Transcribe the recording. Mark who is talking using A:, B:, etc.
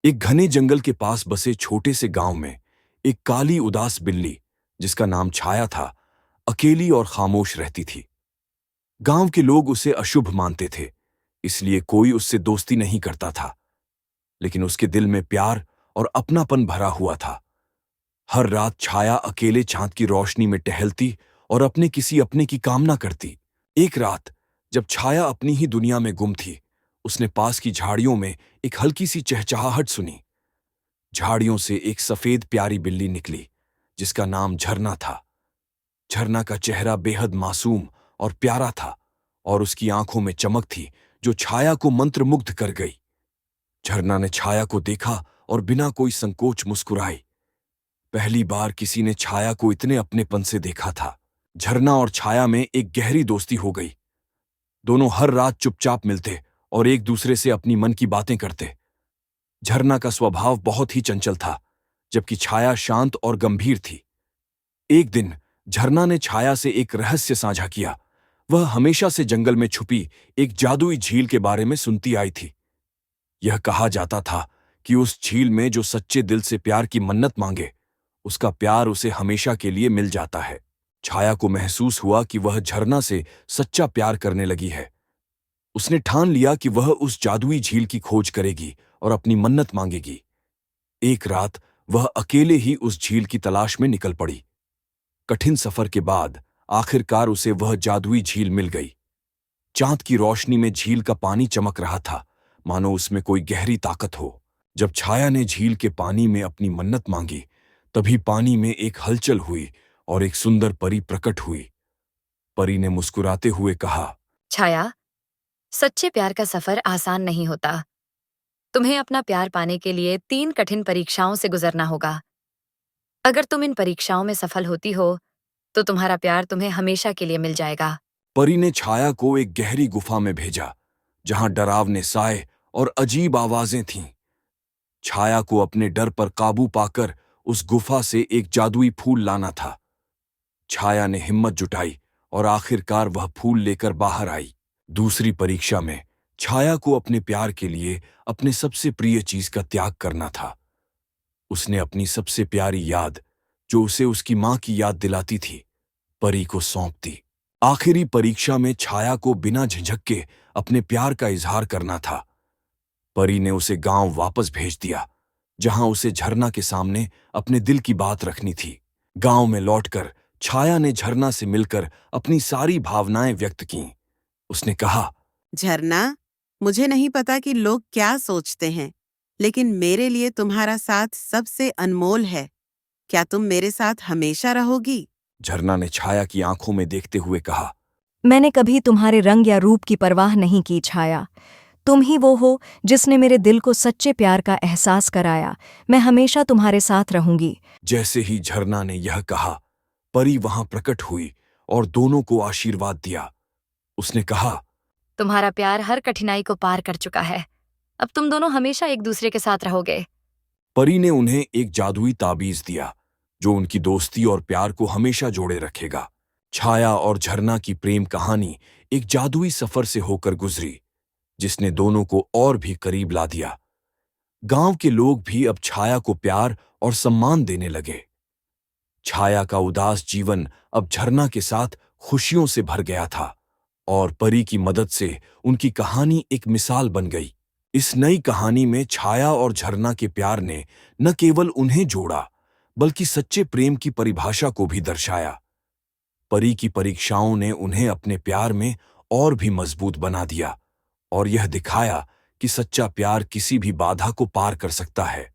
A: एक घने जंगल के पास बसे छोटे से गांव में एक काली उदास बिल्ली, जिसका नाम छाया था, अकेली और खामोश रहती थी। गांव के लोग उसे अशुभ मानते थे, इसलिए कोई उससे दोस्ती नहीं करता था। लेकिन उसके दिल में प्यार और अपनापन भरा हुआ था। हर रात छाया अकेले चांद की रोशनी में टहलती और अपने किसी अपने की कामना करती। एक रात जब छाया अपनी ही दुनिया में गुम थी, उसने पास की झाड़ियों में एक हल्की सी चहचहाहट सुनी। झाड़ियों से एक सफेद प्यारी बिल्ली निकली, जिसका नाम झरना था। झरना का चेहरा बेहद मासूम और प्यारा था, और उसकी आंखों में चमक थी जो छाया को मंत्रमुग्ध कर गई। झरना ने छाया को देखा और बिना कोई संकोच मुस्कुराई। पहली बार किसी ने छाया को इतने अपनेपन से देखा था। झरना और छाया में एक गहरी दोस्ती हो गई। दोनों हर रात चुपचाप मिलते और एक दूसरे से अपनी मन की बातें करते। झरना का स्वभाव बहुत ही चंचल था, जबकि छाया शांत और गंभीर थी। एक दिन झरना ने छाया से एक रहस्य साझा किया। वह हमेशा से जंगल में छुपी एक जादुई झील के बारे में सुनती आई थी। यह कहा जाता था कि उस झील में जो सच्चे दिल से प्यार की मन्नत मांगे, उसका प्यार उसे हमेशा के लिए मिल जाता है। छाया को महसूस हुआ कि वह झरना से सच्चा प्यार करने लगी है। उसने ठान लिया कि वह उस जादुई झील की खोज करेगी और अपनी मन्नत मांगेगी। एक रात वह अकेले ही उस झील की तलाश में निकल पड़ी। कठिन सफर के बाद आखिरकार उसे वह जादुई झील मिल गई। चांद की रोशनी में झील का पानी चमक रहा था, मानो उसमें कोई गहरी ताकत हो। जब छाया ने झील के पानी में अपनी मन्नत मांगी, तभी पानी में एक हलचल हुई और एक सुंदर परी प्रकट हुई। परी ने मुस्कुराते हुए कहा,
B: छाया, सच्चे प्यार का सफर आसान नहीं होता। तुम्हें अपना प्यार पाने के लिए 3 कठिन परीक्षाओं से गुजरना होगा। अगर तुम इन परीक्षाओं में सफल होती हो, तो तुम्हारा प्यार तुम्हें हमेशा के लिए मिल जाएगा।
A: परी ने छाया को एक गहरी गुफा में भेजा, जहां डरावने साए और अजीब आवाजें थीं। छाया को अपने डर पर काबू पाकर उस गुफा से एक जादुई फूल लाना था। छाया ने हिम्मत जुटाई और आखिरकार वह फूल लेकर बाहर आई। दूसरी परीक्षा में छाया को अपने प्यार के लिए अपने सबसे प्रिय चीज का त्याग करना था। उसने अपनी सबसे प्यारी याद, जो उसे उसकी मां की याद दिलाती थी, परी को सौंप दी। आखिरी परीक्षा में छाया को बिना झिझक के अपने प्यार का इजहार करना था। परी ने उसे गांव वापस भेज दिया, जहां उसे झरना के सामने अपने दिल की बात रखनी थी। गांव में लौटकर छाया ने झरना से मिलकर अपनी सारी भावनाएं व्यक्त कीं। उसने कहा,
C: झरना, मुझे नहीं पता कि लोग क्या सोचते हैं, लेकिन मेरे लिए तुम्हारा साथ सबसे अनमोल है। क्या तुम मेरे साथ हमेशा रहोगी?
A: झरना ने छाया की आंखों में देखते हुए कहा,
D: मैंने कभी तुम्हारे रंग या रूप की परवाह नहीं की छाया। तुम ही वो हो जिसने मेरे दिल को सच्चे प्यार का एहसास कराया। मैं हमेशा तुम्हारे साथ रहूंगी।
A: जैसे ही झरना ने यह कहा, परी वहां प्रकट हुई और दोनों को आशीर्वाद दिया। उसने कहा,
B: तुम्हारा प्यार हर कठिनाई को पार कर चुका है। अब तुम दोनों हमेशा एक दूसरे के साथ रहोगे।
A: परी ने उन्हें एक जादुई ताबीज दिया, जो उनकी दोस्ती और प्यार को हमेशा जोड़े रखेगा। छाया और झरना की प्रेम कहानी एक जादुई सफर से होकर गुजरी, जिसने दोनों को और भी करीब ला दिया। गांव के लोग भी अब छाया को प्यार और सम्मान देने लगे। छाया का उदास जीवन अब झरना के साथ खुशियों से भर गया था, और परी की मदद से उनकी कहानी एक मिसाल बन गई। इस नई कहानी में छाया और झरना के प्यार ने न केवल उन्हें जोड़ा, बल्कि सच्चे प्रेम की परिभाषा को भी दर्शाया। परी की परीक्षाओं ने उन्हें अपने प्यार में और भी मजबूत बना दिया, और यह दिखाया कि सच्चा प्यार किसी भी बाधा को पार कर सकता है।